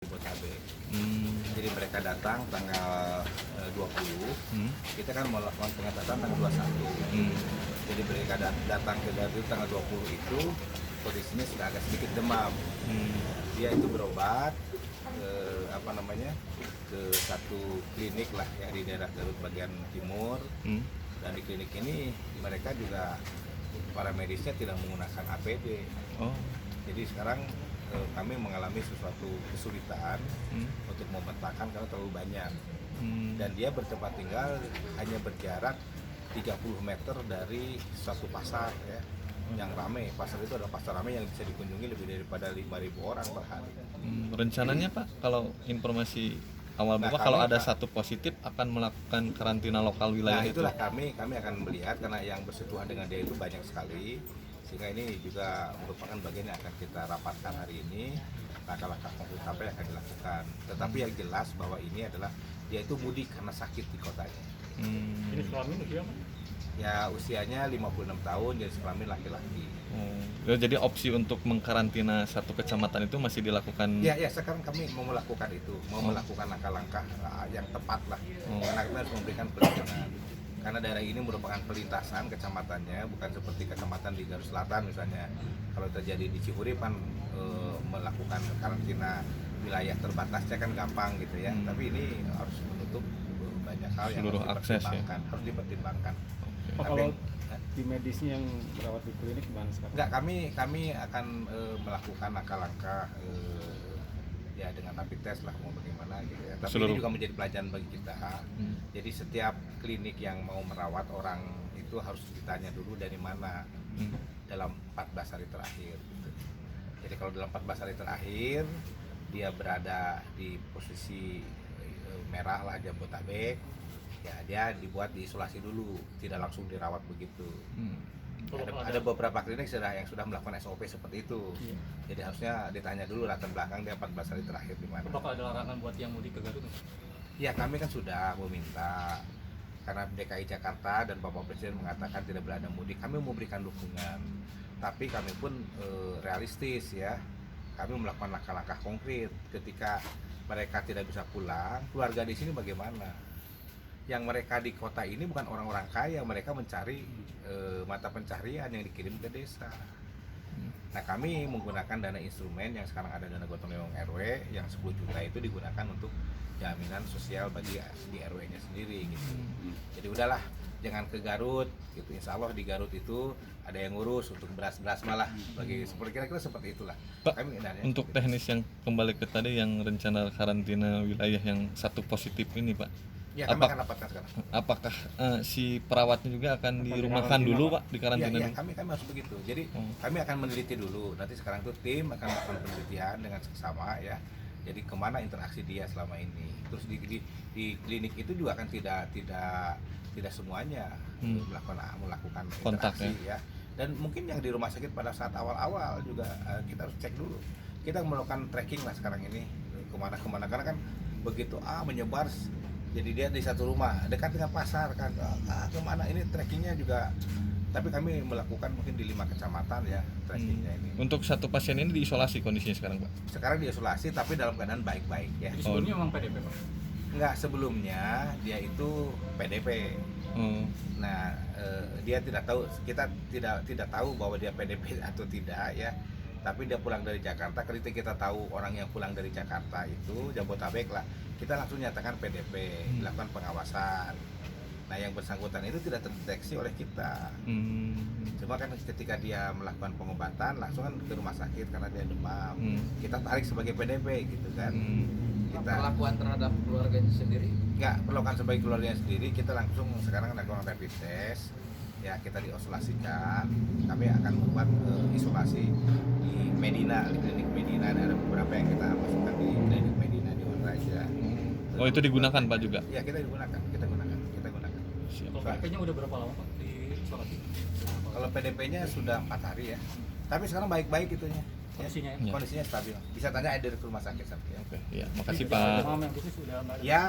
Jabodetabek. Jadi mereka datang tanggal 20, kita kan melakukan pengetatan tanggal 21. Jadi mereka datang ke Garut tanggal 20 itu kondisinya sudah agak sedikit demam. Dia itu berobat ke satu klinik lah ya di daerah Garut bagian timur. Dan di klinik ini mereka juga para medisnya tidak menggunakan APD. Jadi sekarang kami mengalami sesuatu kesulitan untuk memetakan karena terlalu banyak. Dan dia bertempat tinggal hanya berjarak 30 meter dari suatu pasar ya, yang ramai. Pasar itu adalah pasar ramai yang bisa dikunjungi lebih daripada 5.000 orang per hari. Rencananya Pak, kalau informasi awal Bapak, kalau ada satu positif akan melakukan karantina lokal wilayah itu? Itulah kami akan melihat karena yang bersentuhan dengan dia itu banyak sekali, sehingga ini juga merupakan bagian yang akan kita rapatkan hari ini. Langkah-langkah konkret apa yang akan dilakukan, tetapi yang jelas bahwa ini adalah dia itu mudik karena sakit di kotanya. Ini kelamin usia apa? Ya usianya 56 tahun, jadi kelamin laki-laki. Jadi opsi untuk mengkarantina satu kecamatan itu masih dilakukan? Ya sekarang kami mau melakukan itu, melakukan langkah-langkah yang tepat lah. Karena kita harus memberikan perlindungan. Karena daerah ini merupakan pelintasan kecamatannya, bukan seperti kecamatan di Garut Selatan misalnya. Kalau terjadi di Cihurip kan melakukan karantina wilayah terbatasnya kan gampang gitu ya. Tapi ini harus menutup banyak hal yang harus dipertimbangkan. Pak, kalau di medisnya yang merawat di klinik gimana sekarang? Enggak, kami akan melakukan langkah-langkah ya dengan rapid test lah mau bagaimana gitu ya. Tapi ini juga menjadi pelajaran bagi kita. Jadi setiap klinik yang mau merawat orang itu harus ditanya dulu dari mana dalam 14 hari terakhir gitu. Jadi kalau dalam 14 hari terakhir dia berada di posisi merah lah Jabodetabek, ya dia dibuat diisolasi dulu, tidak langsung dirawat begitu. Ada beberapa klinik yang sudah melakukan SOP seperti itu. Jadi harusnya ditanya dulu latar belakang dia 14 hari terakhir di mana. Apakah ada larangan buat yang mudik ke Garut? Ya kami kan sudah meminta, karena DKI Jakarta dan Bapak Presiden mengatakan tidak boleh ada mudik, kami memberikan dukungan. Tapi kami pun realistis ya, kami melakukan langkah-langkah konkret. Ketika mereka tidak bisa pulang, keluarga di sini bagaimana? Yang mereka di kota ini bukan orang-orang kaya, mereka mencari mata pencaharian yang dikirim ke desa. Nah kami menggunakan dana instrumen yang sekarang ada dana gotong royong RW yang 10 juta itu digunakan untuk jaminan sosial bagi di RW-nya sendiri gitu. Jadi udahlah, jangan ke Garut gitu. Insya Allah di Garut itu ada yang ngurus untuk beras-beras malah bagi seperti kira-kira seperti itulah. Pak, untuk teknis yang kembali ke tadi yang rencana karantina wilayah yang satu positif ini Pak, ya kami akan rapatkan sekarang. Apakah si perawatnya juga akan dirumahkan dulu Pak, di karantina? Iya, kami harus begitu. Jadi kami akan meneliti dulu. Nanti sekarang tuh tim akan melakukan penelitian dengan seksama ya. Jadi kemana interaksi dia selama ini. Terus di klinik itu juga kan tidak semuanya melakukan kontak interaksi ya. Dan mungkin yang di rumah sakit pada saat awal-awal juga kita harus cek dulu. Kita melakukan tracking lah sekarang ini kemana karena kan begitu menyebar. Jadi dia di satu rumah dekat dengan pasar kan, kemana ini trackingnya juga. Tapi kami melakukan mungkin di 5 kecamatan ya trackingnya ini. Untuk satu pasien ini diisolasi kondisinya sekarang Pak? Sekarang diisolasi tapi dalam keadaan baik-baik ya. Jadi sebelumnya memang PDP Pak? Enggak, sebelumnya dia itu PDP. Nah dia tidak tahu, kita tidak tahu bahwa dia PDP atau tidak ya. Tapi dia pulang dari Jakarta, ketika kita tahu orang yang pulang dari Jakarta itu Jabodetabek lah, kita langsung nyatakan PDP, dilakukan pengawasan. Nah yang bersangkutan itu tidak terdeteksi oleh kita. Cuma kan ketika dia melakukan pengobatan langsung kan ke rumah sakit karena dia demam, kita tarik sebagai PDP gitu kan. Kita perlakuan terhadap keluarganya sendiri? Nggak perlakuan sebagai keluarganya sendiri, kita langsung sekarang lakukan rapid test. Ya kita diisolasikan, kami akan membuat isolasi di Medina, di klinik Medina. Ada beberapa yang kita masukkan di klinik Medina di Wonraja. Oh itu digunakan Pak juga? Ya kita gunakan. Kalau PDP-nya udah berapa lama Pak di isolasi? Kalau PDP-nya sudah 4 hari ya. Tapi sekarang baik-baik itunya. Kondisinya? Kondisinya stabil. Bisa tanya dari rumah sakit. Oke, ya makasih Pak. Demam yang khusus sudah nggak ada? Ya.